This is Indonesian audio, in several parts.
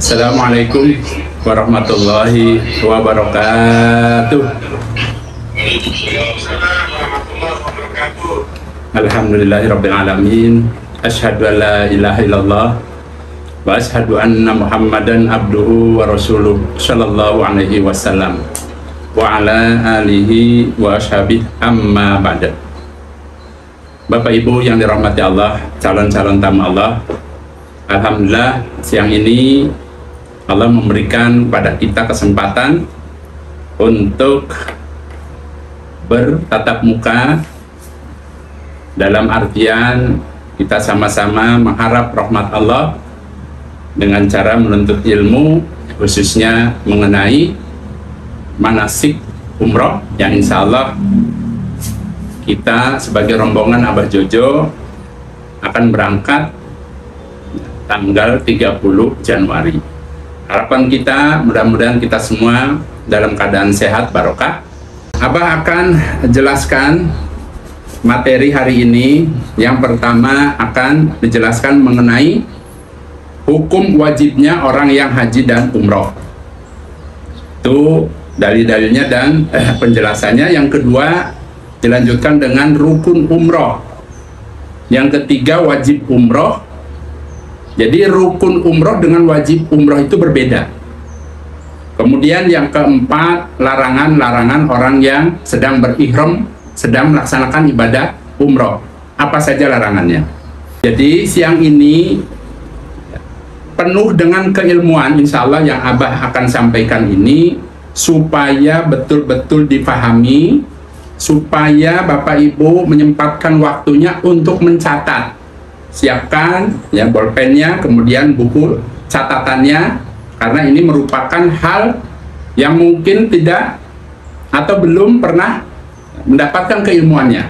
Assalamualaikum warahmatullahi wabarakatuh. Alhamdulillahirabbil alamin. Asyhadu an la ilaha illallah wa asyhadu anna Muhammadan abduhu wa rasuluh sallallahu alaihi wasallam wa ala alihi wa ashabihi amma ba'da. Bapak Ibu yang dirahmati Allah, calon-calon tamu Allah, alhamdulillah siang ini Allah memberikan pada kita kesempatan untuk bertatap muka, dalam artian kita sama-sama mengharap rahmat Allah dengan cara menuntut ilmu, khususnya mengenai manasik umroh yang insya Allah kita sebagai rombongan Abah Jojo akan berangkat tanggal 30 Januari. Harapan kita mudah-mudahan kita semua dalam keadaan sehat barokah. Abah akan jelaskan materi hari ini. Yang pertama akan dijelaskan mengenai hukum wajibnya orang yang haji dan umroh. Itu dalil-dalilnya dan penjelasannya. Yang kedua dilanjutkan dengan rukun umroh. Yang ketiga wajib umroh. Jadi rukun umroh dengan wajib umroh itu berbeda. Kemudian yang keempat, larangan-larangan orang yang sedang berihram, sedang melaksanakan ibadah umroh. Apa saja larangannya? Jadi siang ini penuh dengan keilmuan insya Allah yang Abah akan sampaikan ini, supaya betul-betul dipahami, supaya Bapak Ibu menyempatkan waktunya untuk mencatat. Siapkan ya bolpennya, kemudian buku catatannya, karena ini merupakan hal yang mungkin tidak atau belum pernah mendapatkan keilmuannya.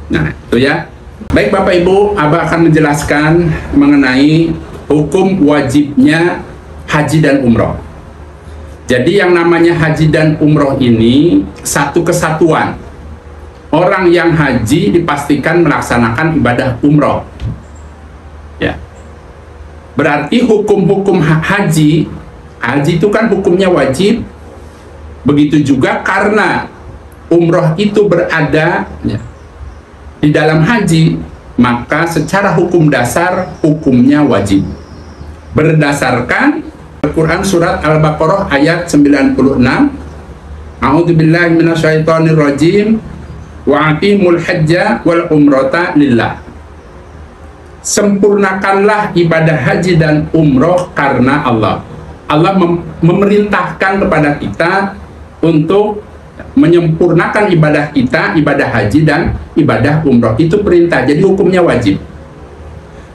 Nah itu ya. Baik Bapak Ibu, Abah akan menjelaskan mengenai hukum wajibnya haji dan umroh. Jadi yang namanya haji dan umroh ini satu kesatuan. Orang yang haji dipastikan melaksanakan ibadah umroh. Ya. Berarti hukum-hukum haji itu kan hukumnya wajib. Begitu juga karena umroh itu berada ya, di dalam haji, maka secara hukum dasar hukumnya wajib. Berdasarkan Al-Quran surat Al-Baqarah ayat 96, A'udzubillahi minasyaitonirrajim, wa aqimul hajja wal umrata lillah. Sempurnakanlah ibadah haji dan umroh karena Allah. Allah memerintahkan kepada kita untuk menyempurnakan ibadah kita, ibadah haji dan ibadah umroh. Itu perintah, jadi hukumnya wajib.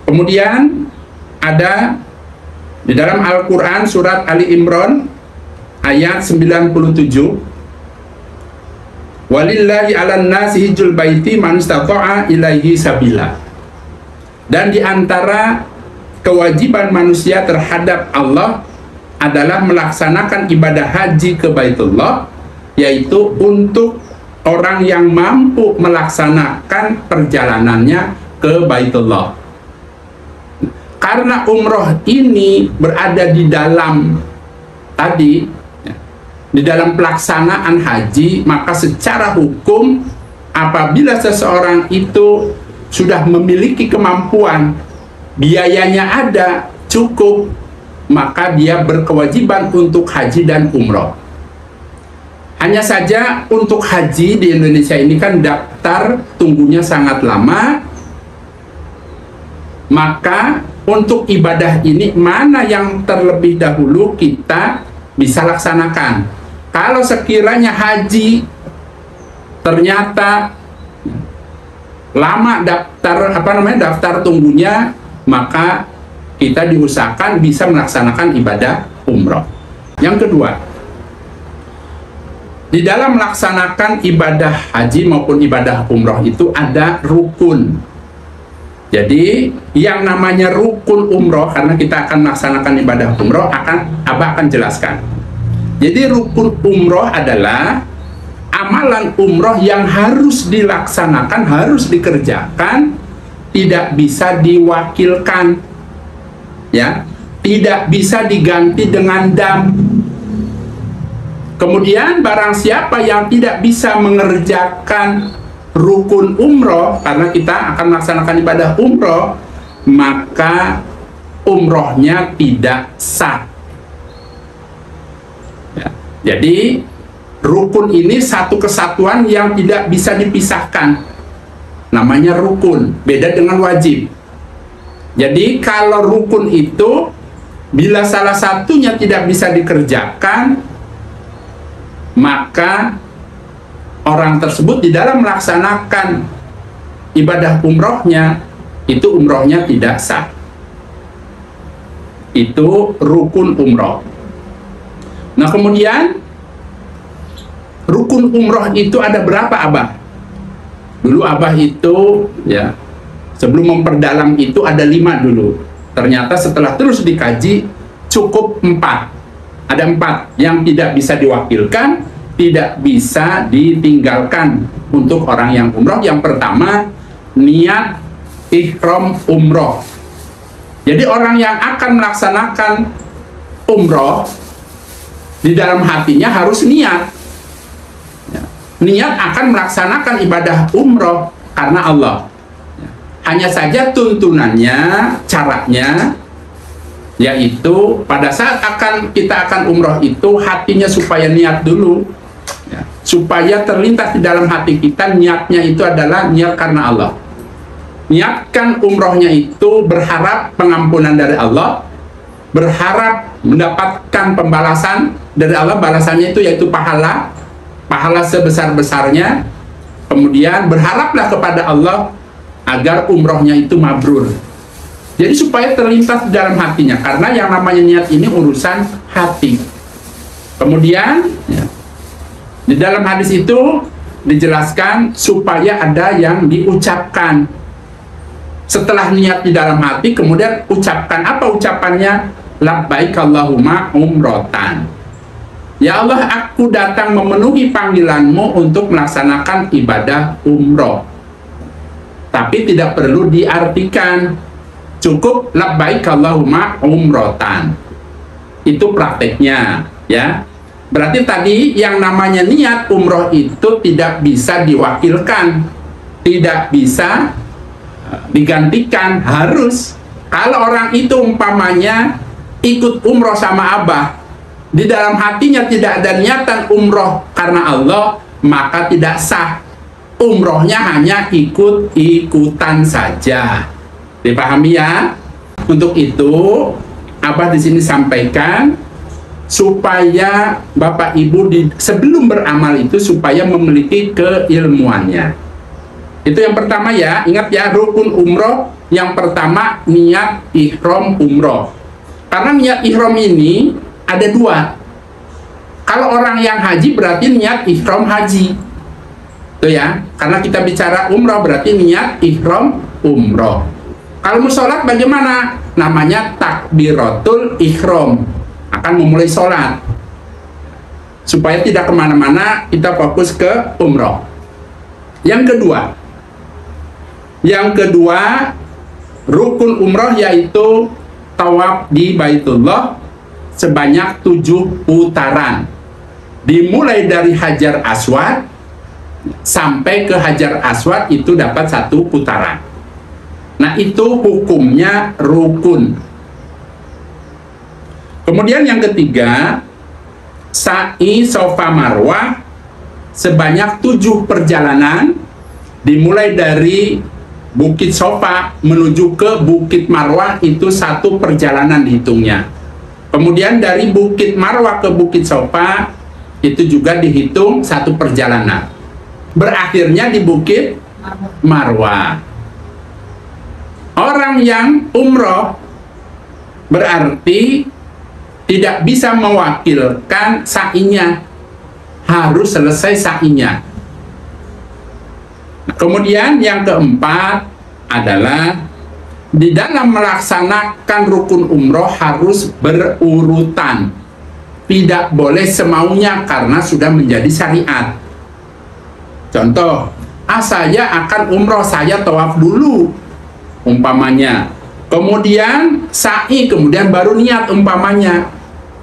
Kemudian ada di dalam Al-Quran surat Ali Imran ayat 97, walillahi 'alan nasi hijjul baiti man istata'a ilaihi sabila. Dan di antara kewajiban manusia terhadap Allah adalah melaksanakan ibadah haji ke Baitullah, yaitu untuk orang yang mampu melaksanakan perjalanannya ke Baitullah. Karena umroh ini berada di dalam tadi, di dalam pelaksanaan haji, maka secara hukum apabila seseorang itu sudah memiliki kemampuan, biayanya ada, cukup, maka dia berkewajiban untuk haji dan umroh. Hanya saja untuk haji di Indonesia ini kan daftar tunggunya sangat lama, maka untuk ibadah ini mana yang terlebih dahulu kita bisa laksanakan. Kalau sekiranya haji ternyata lama daftar tunggunya, maka kita diusahakan bisa melaksanakan ibadah umroh. Yang kedua, di dalam melaksanakan ibadah haji maupun ibadah umroh itu ada rukun. Jadi yang namanya rukun umroh, karena kita akan melaksanakan ibadah umroh, Abah akan jelaskan. Jadi rukun umroh adalah amalan umroh yang harus dilaksanakan, harus dikerjakan, tidak bisa diwakilkan. Ya, tidak bisa diganti dengan dam. Kemudian barang siapa yang tidak bisa mengerjakan rukun umroh, karena kita akan melaksanakan ibadah umroh, maka umrohnya tidak sah. Ya. Jadi rukun ini satu kesatuan yang tidak bisa dipisahkan, namanya rukun, beda dengan wajib. Jadi kalau rukun itu bila salah satunya tidak bisa dikerjakan, maka orang tersebut di dalam melaksanakan ibadah umrohnya, itu umrohnya tidak sah. Itu rukun umroh. Nah kemudian rukun umroh itu ada berapa, Abah? Dulu Abah itu ya, sebelum memperdalam itu ada 5 dulu. Ternyata setelah terus dikaji cukup 4. Ada 4 yang tidak bisa diwakilkan, tidak bisa ditinggalkan untuk orang yang umroh. Yang pertama, niat ihram umroh. Jadi orang yang akan melaksanakan umroh, di dalam hatinya harus niat. Niat akan melaksanakan ibadah umroh karena Allah. Hanya saja tuntunannya, caranya, yaitu pada saat kita akan umroh itu hatinya supaya niat dulu, ya, supaya terlintas di dalam hati kita niatnya itu adalah niat karena Allah. Niatkan umrohnya itu berharap pengampunan dari Allah, berharap mendapatkan pembalasan dari Allah. Balasannya itu yaitu pahala sebesar-besarnya. Kemudian berharaplah kepada Allah agar umrohnya itu mabrur. Jadi supaya terlintas di dalam hatinya, karena yang namanya niat ini urusan hati. Kemudian ya, di dalam hadis itu dijelaskan supaya ada yang diucapkan setelah niat di dalam hati. Kemudian ucapkan, apa ucapannya? Labbaik Allahumma umrotan. Ya Allah, aku datang memenuhi panggilanmu untuk melaksanakan ibadah umroh. Tapi tidak perlu diartikan, cukup labbaik Allahumma umrotan. Itu prakteknya, ya. Berarti tadi yang namanya niat umroh itu tidak bisa diwakilkan, tidak bisa digantikan, harus. Kalau orang itu umpamanya ikut umroh sama Abah, di dalam hatinya tidak ada niatan umroh karena Allah, maka tidak sah. Umrohnya hanya ikut-ikutan saja. Dipahami ya? Untuk itu Abah di sini sampaikan supaya Bapak Ibu sebelum beramal itu supaya memiliki keilmuannya. Itu yang pertama ya. Ingat ya, rukun umroh yang pertama niat ihram umroh. Karena niat ihram ini ada 2. Kalau orang yang haji berarti niat ihram haji. Tuh ya, karena kita bicara umroh berarti niat ihram umroh. Kalau mau sholat bagaimana? Namanya takbiratul ihram. Akan memulai sholat. Supaya tidak kemana-mana, kita fokus ke umroh. Yang kedua, rukun umroh yaitu tawaf di Baitullah sebanyak 7 putaran. Dimulai dari Hajar Aswad sampai ke Hajar Aswad itu dapat 1 putaran. Nah itu hukumnya rukun. Kemudian yang ketiga, sa'i Safa Marwah sebanyak 7 perjalanan, dimulai dari Bukit Safa menuju ke Bukit Marwah itu 1 perjalanan dihitungnya. Kemudian dari Bukit Marwah ke Bukit Safa itu juga dihitung 1 perjalanan. Berakhirnya di Bukit Marwah. Orang yang umroh berarti tidak bisa mewakilkan sa'inya, harus selesai sa'inya. Kemudian yang keempat adalah di dalam melaksanakan rukun umroh harus berurutan, tidak boleh semaunya karena sudah menjadi syariat. Contoh, saya akan umroh, saya tawaf dulu umpamanya, kemudian sa'i, kemudian baru niat umpamanya.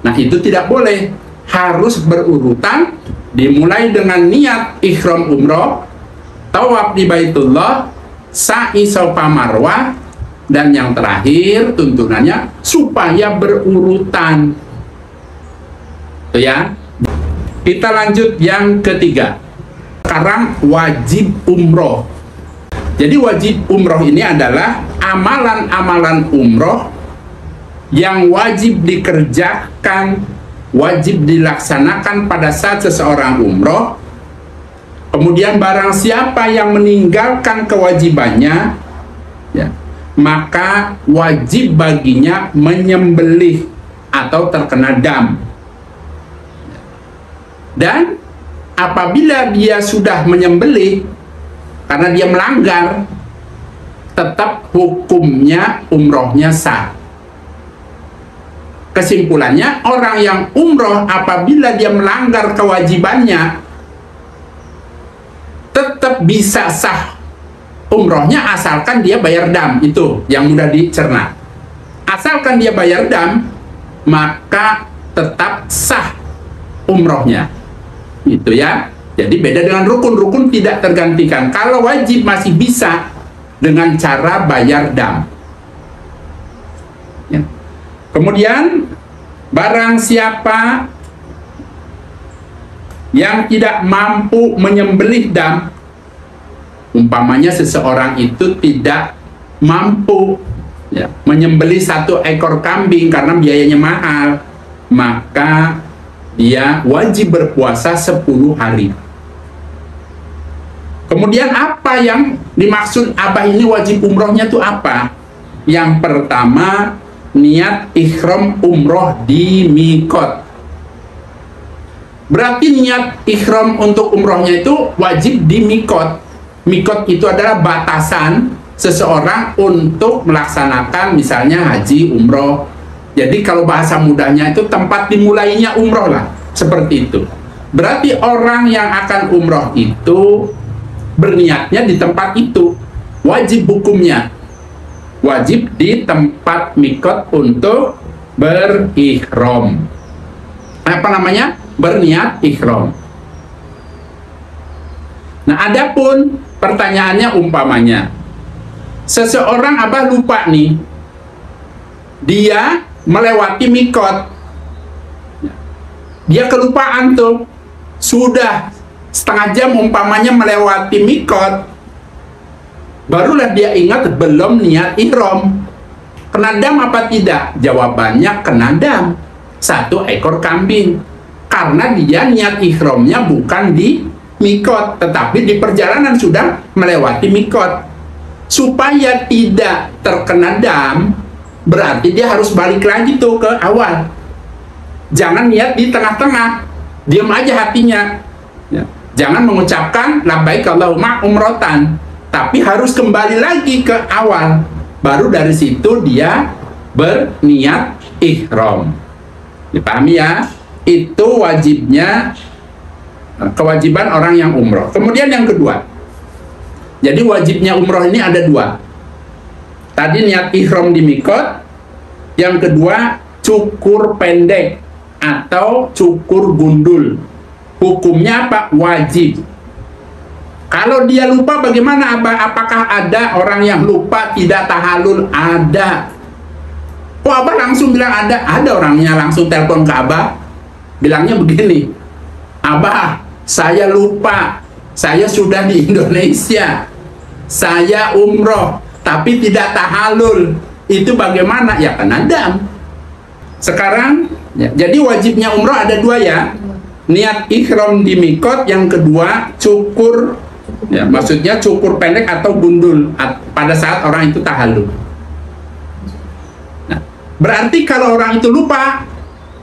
Nah, itu tidak boleh, harus berurutan, dimulai dengan niat ihram umroh, tawaf di Baitullah, sa'i Safa Marwah, dan yang terakhir tuntunannya supaya berurutan. Itu ya. Kita lanjut yang ketiga. Sekarang wajib umroh. Jadi wajib umroh ini adalah amalan-amalan umroh yang wajib dikerjakan, wajib dilaksanakan pada saat seseorang umroh. Kemudian barang siapa yang meninggalkan kewajibannya, ya, maka wajib baginya menyembelih atau terkena dam. Dan apabila dia sudah menyembelih karena dia melanggar, tetap hukumnya umrohnya sah. Kesimpulannya, orang yang umroh apabila dia melanggar kewajibannya tetap bisa sah umrohnya asalkan dia bayar dam. Itu yang mudah dicerna. Asalkan dia bayar dam, maka tetap sah umrohnya. Itu ya. Jadi beda dengan rukun. Rukun tidak tergantikan. Kalau wajib masih bisa dengan cara bayar dam. Ya. Kemudian barang siapa yang tidak mampu menyembelih dam, umpamanya seseorang itu tidak mampu, ya, menyembelih 1 ekor kambing karena biayanya mahal, maka dia wajib berpuasa 10 hari. Kemudian apa yang dimaksud Abah ini wajib umrohnya itu apa? Yang pertama, niat ihram umroh di mikot. Berarti niat ihram untuk umrohnya itu wajib di mikot. Mikot itu adalah batasan seseorang untuk melaksanakan misalnya haji, umroh. Jadi kalau bahasa mudahnya itu tempat dimulainya umroh lah, seperti itu. Berarti orang yang akan umroh itu berniatnya di tempat itu, wajib hukumnya, wajib di tempat mikot untuk berihram. Apa namanya? Berniat ihram. Nah, adapun pertanyaannya umpamanya seseorang Abah lupa nih, dia melewati mikot, dia kelupaan tuh, sudah setengah jam umpamanya melewati mikot, barulah dia ingat belum niat ihram. Kena dam apa tidak? Jawabannya kena dam, 1 ekor kambing, karena dia niat ihramnya bukan di mikot, tetapi di perjalanan sudah melewati mikot. Supaya tidak terkena dam, berarti dia harus balik lagi tuh ke awal. Jangan niat di tengah-tengah, diam aja hatinya, ya. Jangan mengucapkan labbaik Allahumma umrotan, tapi harus kembali lagi ke awal. Baru dari situ dia berniat ihram. Dipahami ya? Itu wajibnya, kewajiban orang yang umroh. Kemudian yang kedua, jadi wajibnya umroh ini ada 2. Tadi niat ihram di mikot, yang kedua cukur pendek atau cukur gundul. Hukumnya apa? Wajib. Kalau dia lupa bagaimana? Apakah ada orang yang lupa tidak tahallul? Ada. Kok Abah langsung bilang ada? Ada orangnya langsung telepon ke Abah, bilangnya begini, Abah, saya lupa, saya sudah di Indonesia, saya umroh, tapi tidak tahallul. Itu bagaimana? Ya kena dam. Sekarang, ya, jadi wajibnya umroh ada 2 ya. Niat ihram di mikot, yang kedua cukur, ya, maksudnya cukur pendek atau gundul pada saat orang itu tahallul. Nah, berarti kalau orang itu lupa,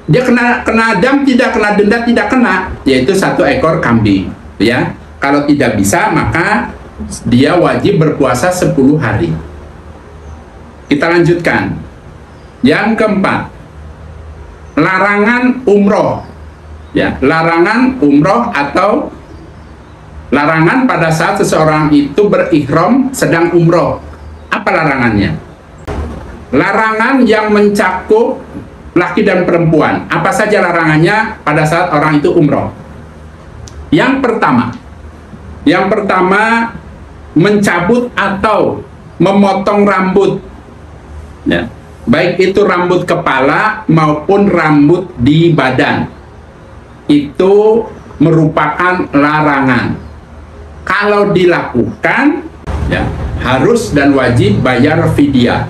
dia kena dam tidak, kena denda tidak kena, yaitu 1 ekor kambing, ya. Kalau tidak bisa, maka dia wajib berpuasa 10 hari. Kita lanjutkan. Yang keempat, larangan umroh. Ya, larangan umroh atau larangan pada saat seseorang itu berihram sedang umroh. Apa larangannya? larangan yang mencakup laki dan perempuan. Apa saja larangannya pada saat orang itu umroh? Yang pertama mencabut atau memotong rambut, ya, baik itu rambut kepala maupun rambut di badan, itu merupakan larangan. Kalau dilakukan, ya, harus dan wajib bayar fidyah.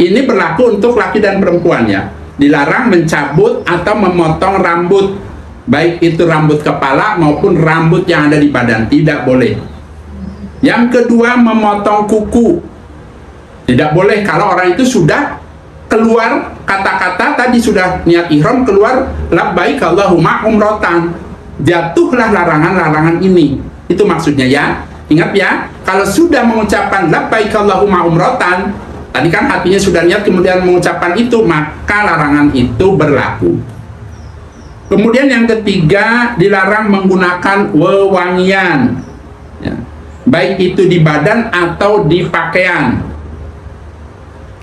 Ini berlaku untuk laki dan perempuan, ya. Dilarang mencabut atau memotong rambut, baik itu rambut kepala maupun rambut yang ada di badan, tidak boleh. Yang kedua, memotong kuku. Tidak boleh kalau orang itu sudah keluar kata-kata tadi, sudah niat ihram, keluar labbaik Allahumma umrotan, jatuhlah larangan-larangan ini. Itu maksudnya, ya. Ingat, ya, kalau sudah mengucapkan labbaik Allahumma umrotan, tadi kan hatinya sudah niat kemudian mengucapkan itu, maka larangan itu berlaku. Kemudian yang ketiga, dilarang menggunakan wewangian, ya, baik itu di badan atau di pakaian.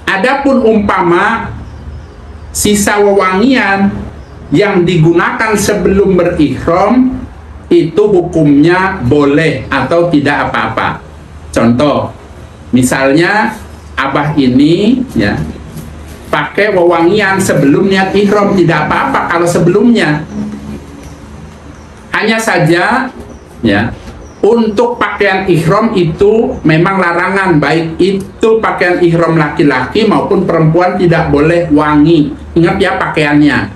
Adapun umpama sisa wewangian yang digunakan sebelum berihram, itu hukumnya boleh atau tidak apa-apa. Contoh, misalnya abah ini, ya, pakai wewangian sebelum niat ihram, tidak apa-apa kalau sebelumnya. Hanya saja, ya, untuk pakaian ihram itu memang larangan, baik itu pakaian ihram laki-laki maupun perempuan tidak boleh wangi. Ingat, ya, pakaiannya.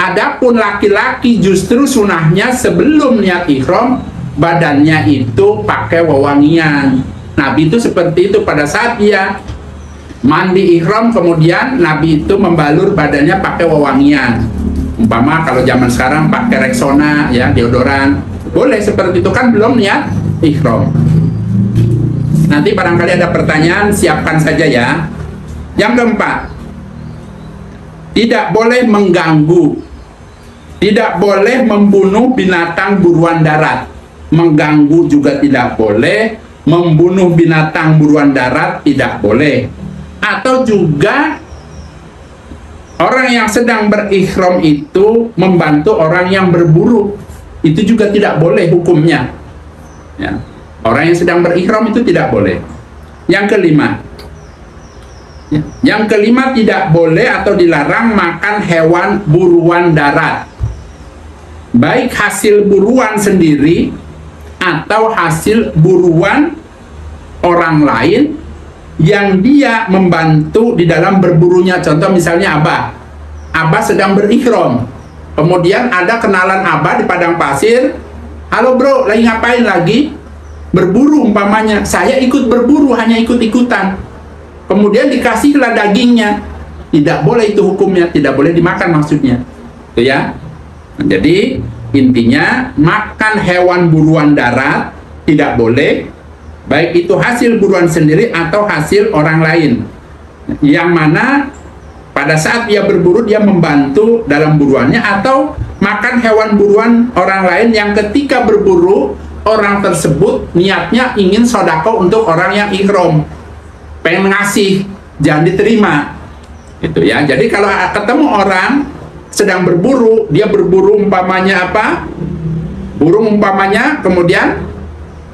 Adapun laki-laki justru sunahnya sebelum niat ihram badannya itu pakai wewangian. Nabi itu seperti itu pada saat dia mandi ihram, kemudian Nabi itu membalur badannya pakai wewangian. Umpama kalau zaman sekarang pakai Rexona, ya, deodoran, boleh seperti itu, kan belum niat ihram. Nanti barangkali ada pertanyaan, siapkan saja, ya. Yang keempat, tidak boleh mengganggu, tidak boleh membunuh binatang buruan darat. Mengganggu juga tidak boleh, membunuh binatang buruan darat tidak boleh. Atau juga orang yang sedang berihram itu membantu orang yang berburu, itu juga tidak boleh hukumnya, ya. Orang yang sedang berihram itu tidak boleh. Yang kelima, ya, yang kelima, tidak boleh atau dilarang makan hewan buruan darat, baik hasil buruan sendiri atau hasil buruan orang lain yang dia membantu di dalam berburunya. Contoh misalnya Abah sedang berihram, kemudian ada kenalan Abah di padang pasir, halo bro, lagi ngapain? Lagi berburu umpamanya. Saya ikut berburu, hanya ikut-ikutan. Kemudian dikasihlah dagingnya, tidak boleh itu hukumnya, tidak boleh dimakan maksudnya, itu, ya. Jadi intinya makan hewan buruan darat tidak boleh, baik itu hasil buruan sendiri atau hasil orang lain, yang mana pada saat dia berburu dia membantu dalam buruannya, atau makan hewan buruan orang lain yang ketika berburu orang tersebut niatnya ingin sodako untuk orang yang ihram, pengen ngasih, jangan diterima, itu, ya. Jadi kalau ketemu orang sedang berburu, dia berburu umpamanya burung umpamanya, kemudian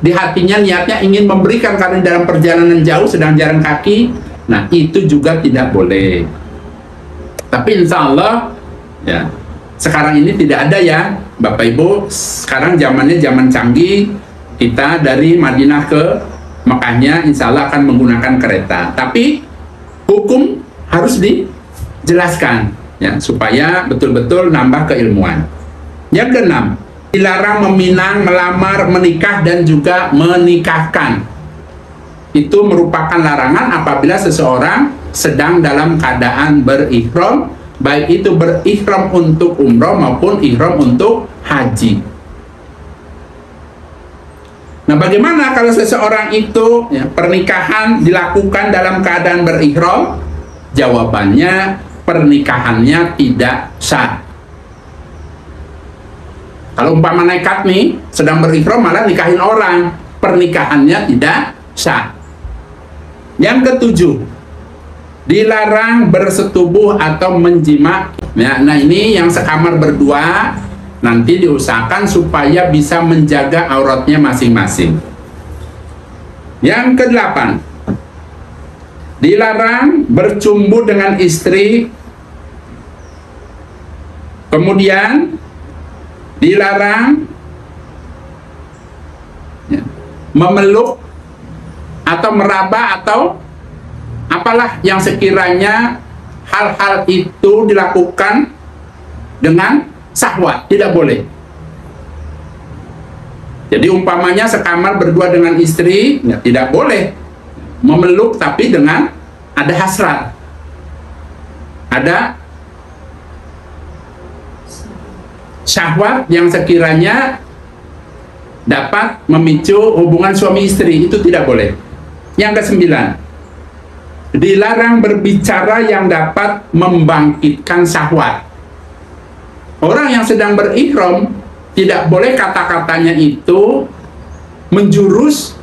di hatinya niatnya ingin memberikan karena dalam perjalanan jauh sedang jalan kaki, nah itu juga tidak boleh. Tapi insya Allah, ya, sekarang ini tidak ada, ya Bapak Ibu. Sekarang zamannya zaman canggih, kita dari Madinah ke Mekahnya insya Allah akan menggunakan kereta, tapi hukum harus dijelaskan, ya, supaya betul-betul nambah keilmuan. Yang keenam, dilarang meminang, melamar, menikah, dan juga menikahkan. Itu merupakan larangan apabila seseorang sedang dalam keadaan berihram, baik itu berihram untuk umroh maupun ihram untuk haji. Nah, bagaimana kalau seseorang itu, ya, pernikahan dilakukan dalam keadaan berihram? Jawabannya, pernikahannya tidak sah. Kalau umpama nekat nih, sedang berihram malah nikahin orang, pernikahannya tidak sah. Yang ketujuh, dilarang bersetubuh atau menjima. Nah ini yang sekamar berdua, nanti diusahakan supaya bisa menjaga auratnya masing-masing. Yang kedelapan, dilarang bercumbu dengan istri. Kemudian dilarang memeluk atau meraba atau apalah yang sekiranya hal-hal itu dilakukan dengan syahwat, tidak boleh. Jadi umpamanya sekamar berdua dengan istri, ya, tidak boleh memeluk tapi dengan ada hasrat, ada syahwat yang sekiranya dapat memicu hubungan suami istri, itu tidak boleh. Yang kesembilan, dilarang berbicara yang dapat membangkitkan syahwat. Orang yang sedang berihram tidak boleh kata-katanya itu menjurus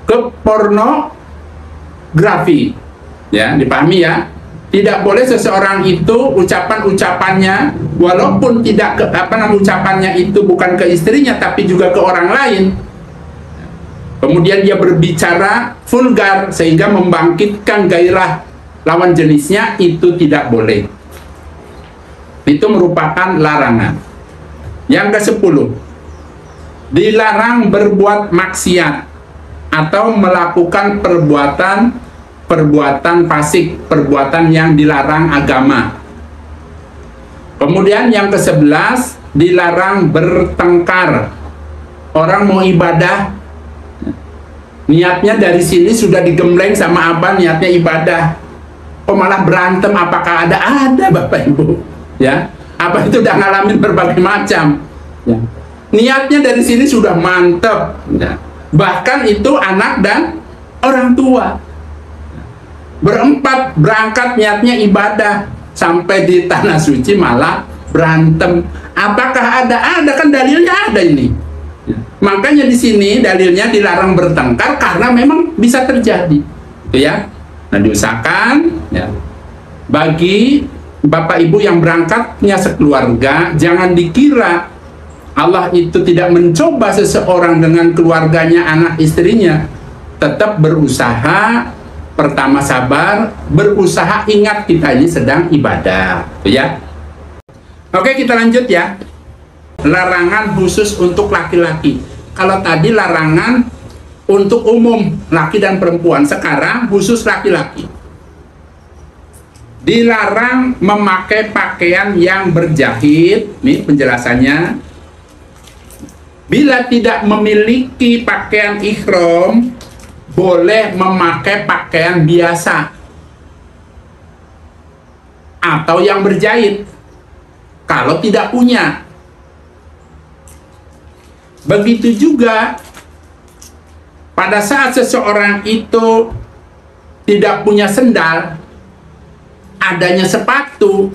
ke pornografi, ya, dipahami ya. Tidak boleh seseorang itu ucapan-ucapannya, walaupun tidak ucapannya itu bukan ke istrinya tapi juga ke orang lain, kemudian dia berbicara vulgar sehingga membangkitkan gairah lawan jenisnya, itu tidak boleh. Itu merupakan larangan. Yang ke-10, dilarang berbuat maksiat atau melakukan perbuatan fasik, perbuatan yang dilarang agama. Kemudian yang ke-11, dilarang bertengkar. Orang mau ibadah, niatnya dari sini sudah digembleng sama abah, niatnya ibadah, kok malah berantem, apakah ada? Ada Bapak Ibu, ya. Abah itu udah ngalamin berbagai macam, ya. Niatnya dari sini sudah mantep, ya. Bahkan itu anak dan orang tua berempat berangkat niatnya ibadah, sampai di tanah suci malah berantem. Apakah ada? Ada, kan dalilnya ada ini. Makanya di sini dalilnya dilarang bertengkar karena memang bisa terjadi, ya. Nah diusahakan, ya, bagi Bapak Ibu yang berangkatnya sekeluarga, jangan dikira Allah itu tidak mencoba seseorang dengan keluarganya, anak istrinya. Tetap berusaha, pertama sabar, berusaha, ingat kita ini sedang ibadah, ya. Oke, kita lanjut ya. Larangan khusus untuk laki-laki. Kalau tadi larangan untuk umum laki dan perempuan, sekarang khusus laki-laki. Dilarang memakai pakaian yang berjahit. Nih penjelasannya. Bila tidak memiliki pakaian ihram, boleh memakai pakaian biasa atau yang berjahit kalau tidak punya. Begitu juga pada saat seseorang itu tidak punya sendal, adanya sepatu,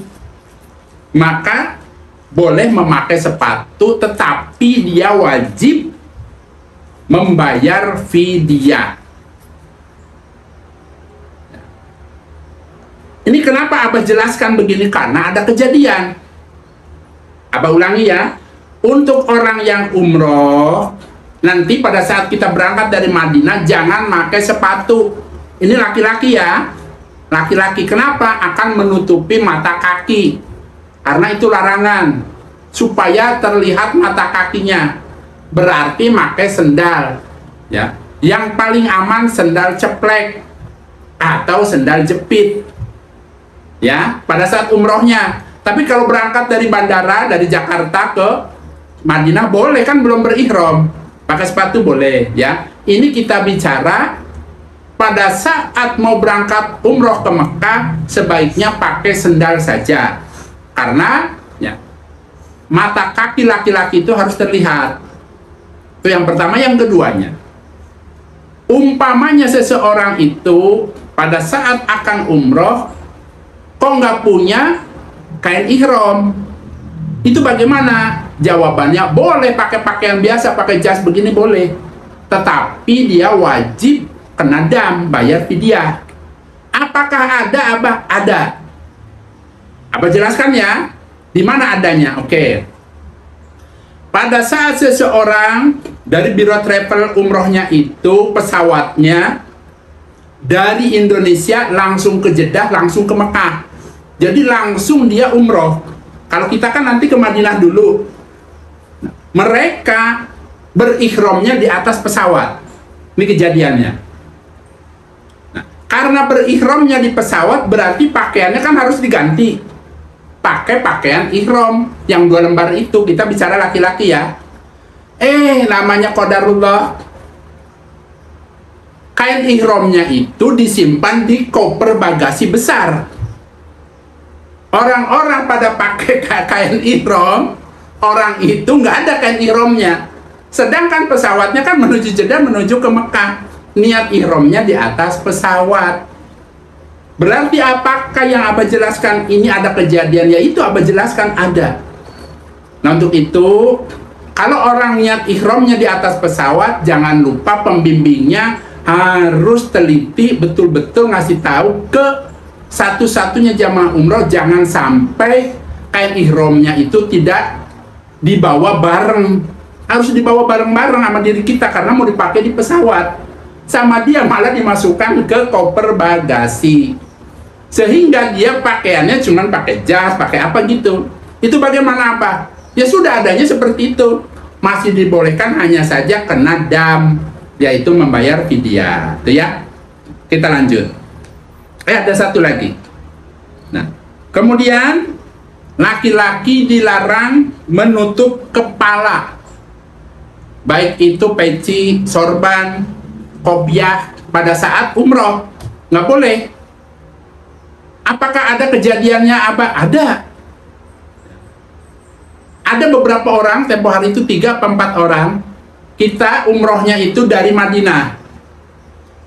maka boleh memakai sepatu, tetapi dia wajib membayar fidyah. Ini kenapa Abah jelaskan begini? Karena ada kejadian. Abah ulangi ya. Untuk orang yang umroh, nanti pada saat kita berangkat dari Madinah, jangan pakai sepatu. Ini laki-laki ya. Laki-laki, kenapa? Akan menutupi mata kaki. Karena itu larangan. Supaya terlihat mata kakinya. Berarti pakai sendal. Ya. Yang paling aman sendal ceplek atau sendal jepit. Ya, pada saat umrohnya. Tapi kalau berangkat dari bandara, dari Jakarta ke Madinah, boleh, kan belum berihram, pakai sepatu boleh, ya. Ini kita bicara pada saat mau berangkat umroh ke Mekah, sebaiknya pakai sendal saja, karena ya, mata kaki laki-laki itu harus terlihat. Itu yang pertama. Yang keduanya, umpamanya seseorang itu pada saat akan umroh kok nggak punya kain ihram, itu bagaimana? Jawabannya, boleh pakai pakaian biasa, pakai jas begini boleh, tetapi dia wajib kena dam, bayar fidyah. Apakah ada, Abah? Ada. Abah jelaskan ya, di mana adanya. Oke. Pada saat seseorang dari biro travel umrohnya itu pesawatnya dari Indonesia langsung ke Jeddah, langsung ke Mekah. Jadi langsung dia umroh. Kalau kita kan nanti ke Madinah dulu. Mereka berikhramnya di atas pesawat. Ini kejadiannya. Nah, karena berikhramnya di pesawat berarti pakaiannya kan harus diganti. Pakai pakaian ihram yang 2 lembar itu. Kita bicara laki-laki ya. Namanya qadarullah. Kain ihramnya itu disimpan di koper bagasi besar. Orang-orang pada pakai kain ihram, orang itu nggak ada kain ihramnya. Sedangkan pesawatnya kan menuju Jeddah, menuju ke Mekah. Niat ihramnya di atas pesawat. Berarti apakah yang Abah jelaskan ini ada kejadian? Ya itu Abah jelaskan ada. Nah untuk itu, kalau orang niat ihramnya di atas pesawat, jangan lupa pembimbingnya harus teliti betul-betul ngasih tahu ke satu-satunya jamaah umroh, jangan sampai kain ihramnya itu tidak dibawa bareng. Harus dibawa bareng-bareng sama diri kita karena mau dipakai di pesawat. Sama dia malah dimasukkan ke koper bagasi. Sehingga dia pakaiannya cuma pakai jas, pakai apa gitu. Itu bagaimana apa? Ya sudah adanya seperti itu. Masih dibolehkan hanya saja kena dam, yaitu membayar fidyah. Itu ya. Kita lanjut. Ada satu lagi. Nah, kemudian laki-laki dilarang menutup kepala. Baik itu peci, sorban, kopiah pada saat umroh. Nggak boleh. Apakah ada kejadiannya, Abah? Ada. Ada beberapa orang, tempo hari itu 3 atau 4 orang, kita umrohnya itu dari Madinah.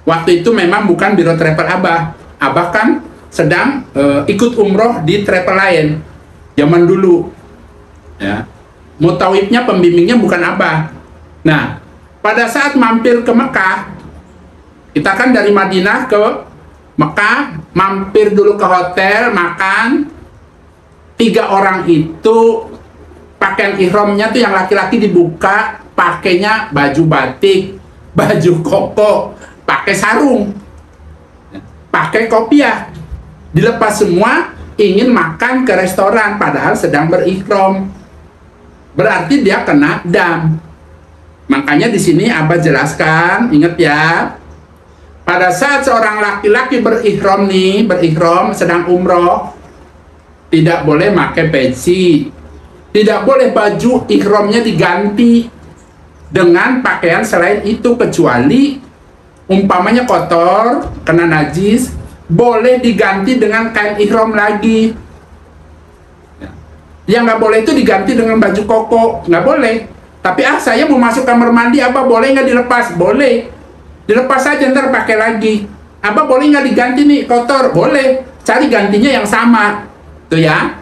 Waktu itu memang bukan biro travel Abah. Abah kan sedang ikut umroh di travel lain. Zaman dulu. Ya. Mutawifnya, pembimbingnya bukan Abah. Nah, pada saat mampir ke Mekah, kita kan dari Madinah ke Mekah, mampir dulu ke hotel, makan. 3 orang itu pakaian ihramnya tuh yang laki-laki dibuka, pakainya baju batik, baju koko, pakai sarung, pakai kopiah, dilepas semua, ingin makan ke restoran padahal sedang berihram. Berarti dia kena dam. Makanya di sini Abah jelaskan, ingat ya. Pada saat seorang laki-laki berihram sedang umroh, tidak boleh pakai peci, tidak boleh baju ihramnya diganti dengan pakaian selain itu, kecuali umpamanya kotor, kena najis, boleh diganti dengan kain ihram lagi. Yang nggak boleh itu diganti dengan baju koko, nggak boleh. Tapi saya mau masuk kamar mandi, apa boleh nggak dilepas? Boleh. Dilepas saja, ntar pakai lagi. Apa boleh nggak diganti nih, kotor? Boleh. Cari gantinya yang sama. Tuh ya.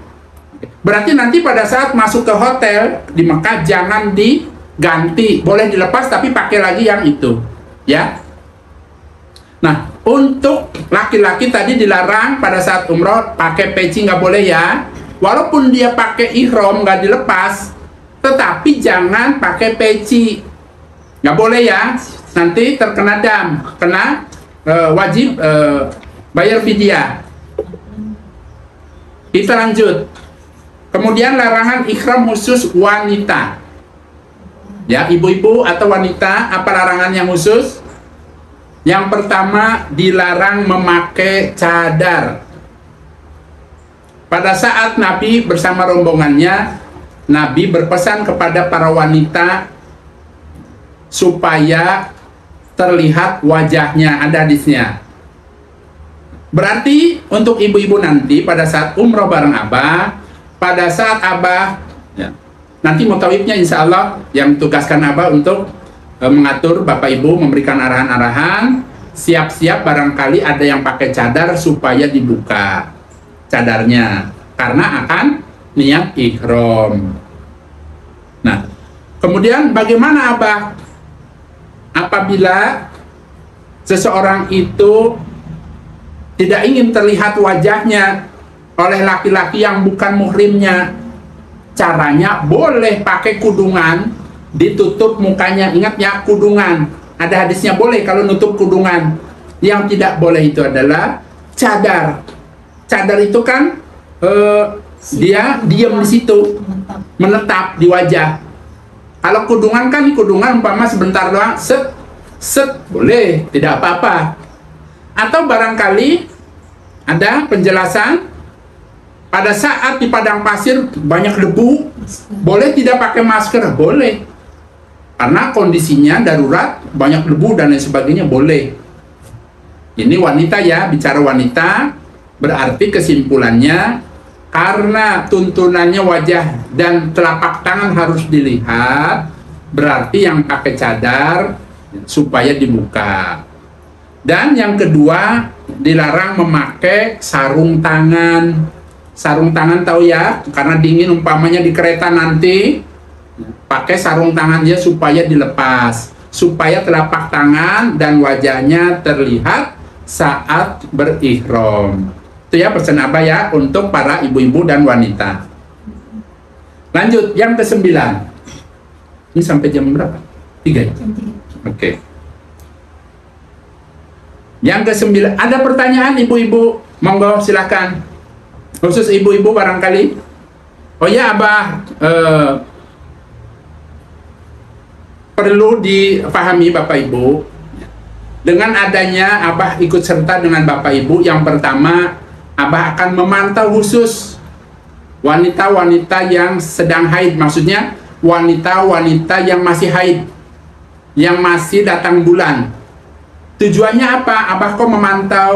Berarti nanti pada saat masuk ke hotel di Mekah jangan diganti. Boleh dilepas tapi pakai lagi yang itu. Ya. Nah, untuk laki-laki tadi dilarang pada saat umroh pakai peci, nggak boleh ya. Walaupun dia pakai ihram nggak dilepas, tetapi jangan pakai peci. Nggak boleh ya. Nanti terkena dam, kena wajib bayar fidyah. Kita lanjut. Kemudian larangan ihram khusus wanita. Ya, ibu-ibu atau wanita, apa larangan yang khusus? Yang pertama, dilarang memakai cadar. Pada saat Nabi bersama rombongannya, Nabi berpesan kepada para wanita supaya terlihat wajahnya, ada hadisnya. Berarti untuk ibu-ibu nanti pada saat umroh bareng Abah, pada saat Abah ya, nanti mutawifnya insya Allah yang tugaskan Abah untuk mengatur Bapak Ibu, memberikan arahan-arahan, siap-siap barangkali ada yang pakai cadar supaya dibuka cadarnya karena akan niat ihram. Nah, kemudian bagaimana Abah apabila seseorang itu tidak ingin terlihat wajahnya oleh laki-laki yang bukan muhrimnya, caranya boleh pakai kudungan, ditutup mukanya. Ingat ya, kudungan. Ada hadisnya boleh kalau nutup kudungan. Yang tidak boleh itu adalah cadar. Cadar itu kan dia diam di situ, menetap di wajah. Kalau kudungan kan, kudungan umpama sebentar doang, set, set, boleh, tidak apa-apa. Atau barangkali ada penjelasan, pada saat di padang pasir banyak debu, boleh tidak pakai masker? Boleh. Karena kondisinya darurat, banyak debu dan lain sebagainya, boleh. Ini wanita ya, bicara wanita, berarti kesimpulannya, karena tuntunannya wajah dan telapak tangan harus dilihat, berarti yang pakai cadar supaya dibuka. Dan yang kedua, dilarang memakai sarung tangan. Sarung tangan tahu ya, karena dingin umpamanya di kereta nanti, pakai sarung tangan dia supaya dilepas, supaya telapak tangan dan wajahnya terlihat saat berihram. Itu ya pesan Abah ya untuk para ibu-ibu dan wanita. Lanjut, yang ke-9. Ini sampai jam berapa? 3 ya? Oke. Yang ke-9, ada pertanyaan ibu-ibu? Monggo silakan. Khusus ibu-ibu barangkali. Oh ya Abah, perlu dipahami Bapak Ibu, dengan adanya Abah ikut serta dengan Bapak Ibu, yang pertama Abah akan memantau khusus wanita-wanita yang sedang haid, maksudnya wanita-wanita yang masih haid, yang masih datang bulan. Tujuannya apa? Abah kok memantau?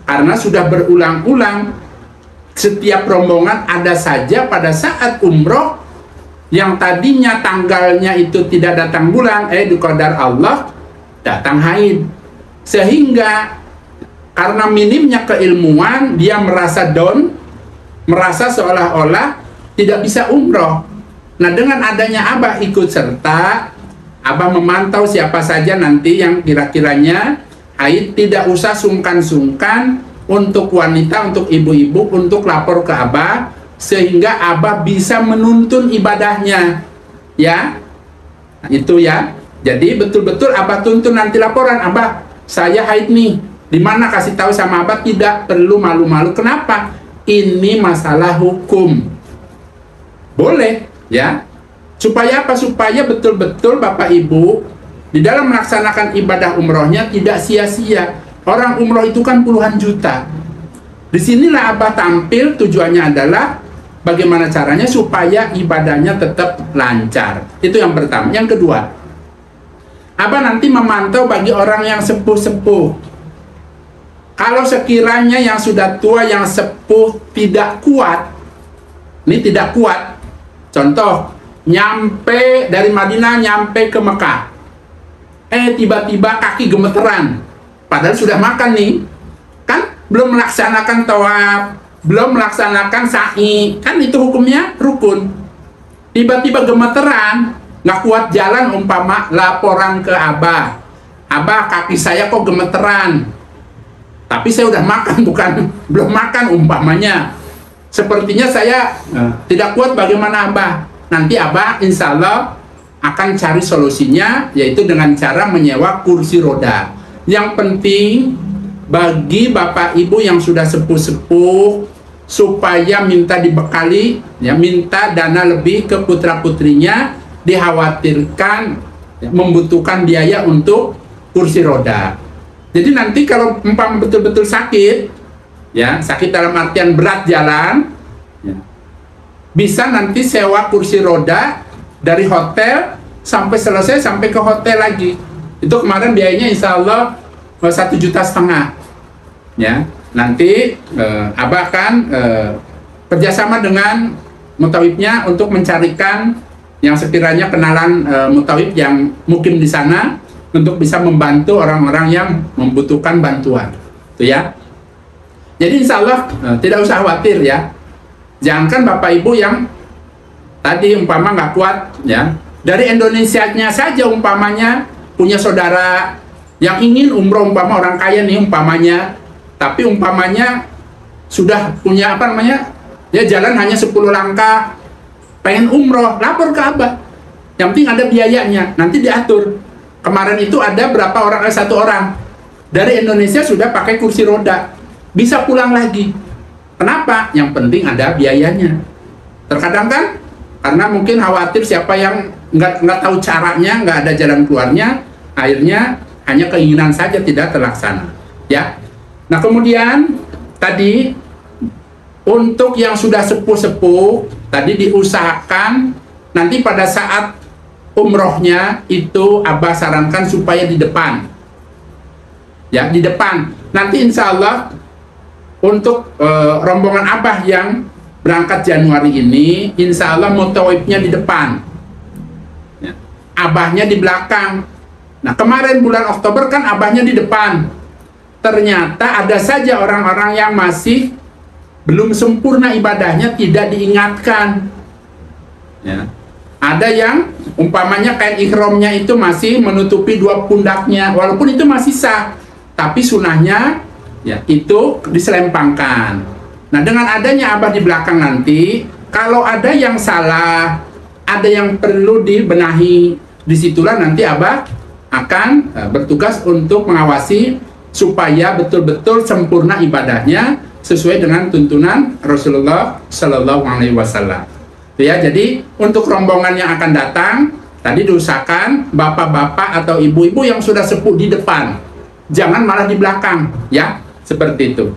Karena sudah berulang-ulang setiap rombongan ada saja pada saat umroh yang tadinya tanggalnya itu tidak datang bulan, di qadar Allah datang haid. Sehingga karena minimnya keilmuan, dia merasa down, merasa seolah-olah tidak bisa umroh. Nah, dengan adanya Abah ikut serta, Abah memantau siapa saja nanti yang kira-kiranya haid, tidak usah sungkan-sungkan untuk wanita, untuk ibu-ibu, untuk lapor ke Abah, sehingga Abah bisa menuntun ibadahnya, ya. Nah, itu ya. Jadi betul-betul Abah tuntun nanti laporan, Abah, saya haid nih. Di mana kasih tahu sama Abah, tidak perlu malu-malu. Kenapa? Ini masalah hukum. Boleh, ya. Supaya apa? Supaya betul-betul Bapak Ibu di dalam melaksanakan ibadah umrohnya tidak sia-sia. Orang umroh itu kan puluhan juta. Disinilah Abah tampil, tujuannya adalah bagaimana caranya supaya ibadahnya tetap lancar. Itu yang pertama. Yang kedua, Abah nanti memantau bagi orang yang sepuh-sepuh. Kalau sekiranya yang sudah tua, yang sepuh tidak kuat, ini tidak kuat. Contoh, nyampe dari Madinah nyampe ke Mekah, tiba-tiba kaki gemeteran. Padahal sudah makan nih, kan belum melaksanakan tawaf, belum melaksanakan sa'i, kan itu hukumnya rukun. Tiba-tiba gemeteran, nggak kuat jalan, umpama laporan ke Abah, Abah kaki saya kok gemeteran, tapi saya udah makan, bukan belum makan umpamanya. Sepertinya saya tidak kuat, bagaimana Abah? Nanti Abah insya Allah akan cari solusinya, yaitu dengan cara menyewa kursi roda. Yang penting bagi Bapak Ibu yang sudah sepuh-sepuh, supaya minta dibekali, ya, minta dana lebih ke putra-putrinya, dikhawatirkan membutuhkan biaya untuk kursi roda. Jadi nanti kalau umpama betul-betul sakit, ya, sakit dalam artian berat jalan, ya, bisa nanti sewa kursi roda dari hotel sampai selesai, sampai ke hotel lagi. Itu kemarin biayanya insya Allah 1,5 juta. Ya, nanti Abah akan kerjasama dengan mutawibnya untuk mencarikan yang sekiranya kenalan mutawib yang mukim di sana, untuk bisa membantu orang-orang yang membutuhkan bantuan. Itu ya. Jadi insya Allah tidak usah khawatir ya. Jangankan Bapak Ibu yang tadi umpama nggak kuat, ya, dari Indonesianya saja umpamanya punya saudara Yang ingin umroh umpama orang kaya nih umpamanya, tapi umpamanya sudah punya apa namanya, ya jalan hanya 10 langkah, pengen umroh, lapor ke Abah. Yang penting ada biayanya, nanti diatur. Kemarin itu ada berapa orang, satu orang dari Indonesia sudah pakai kursi roda, bisa pulang lagi. Kenapa? Yang penting ada biayanya. Terkadang kan, karena mungkin khawatir siapa yang nggak tahu caranya, nggak ada jalan keluarnya, akhirnya hanya keinginan saja tidak terlaksana. Ya. Nah kemudian tadi untuk yang sudah sepuh-sepuh, tadi diusahakan nanti pada saat umrohnya itu Abah sarankan supaya di depan. Ya, di depan. Nanti insya Allah untuk rombongan Abah yang berangkat Januari ini, insya Allah mutawifnya di depan. Ya. Abahnya di belakang. Nah, kemarin bulan Oktober kan Abahnya di depan. Ternyata ada saja orang-orang yang masih belum sempurna ibadahnya, tidak diingatkan. Ya. Ada yang umpamanya kain ihromnya itu masih menutupi 2 pundaknya, walaupun itu masih sah, tapi sunahnya ya itu diselempangkan. Nah, dengan adanya Abah di belakang nanti, kalau ada yang salah, ada yang perlu dibenahi, disitulah nanti Abah akan bertugas untuk mengawasi supaya betul-betul sempurna ibadahnya sesuai dengan tuntunan Rasulullah Shallallahu Alaihi Wasallam. Ya, jadi untuk rombongan yang akan datang, tadi diusahakan bapak-bapak atau ibu-ibu yang sudah sepuh di depan, jangan malah di belakang, ya, seperti itu.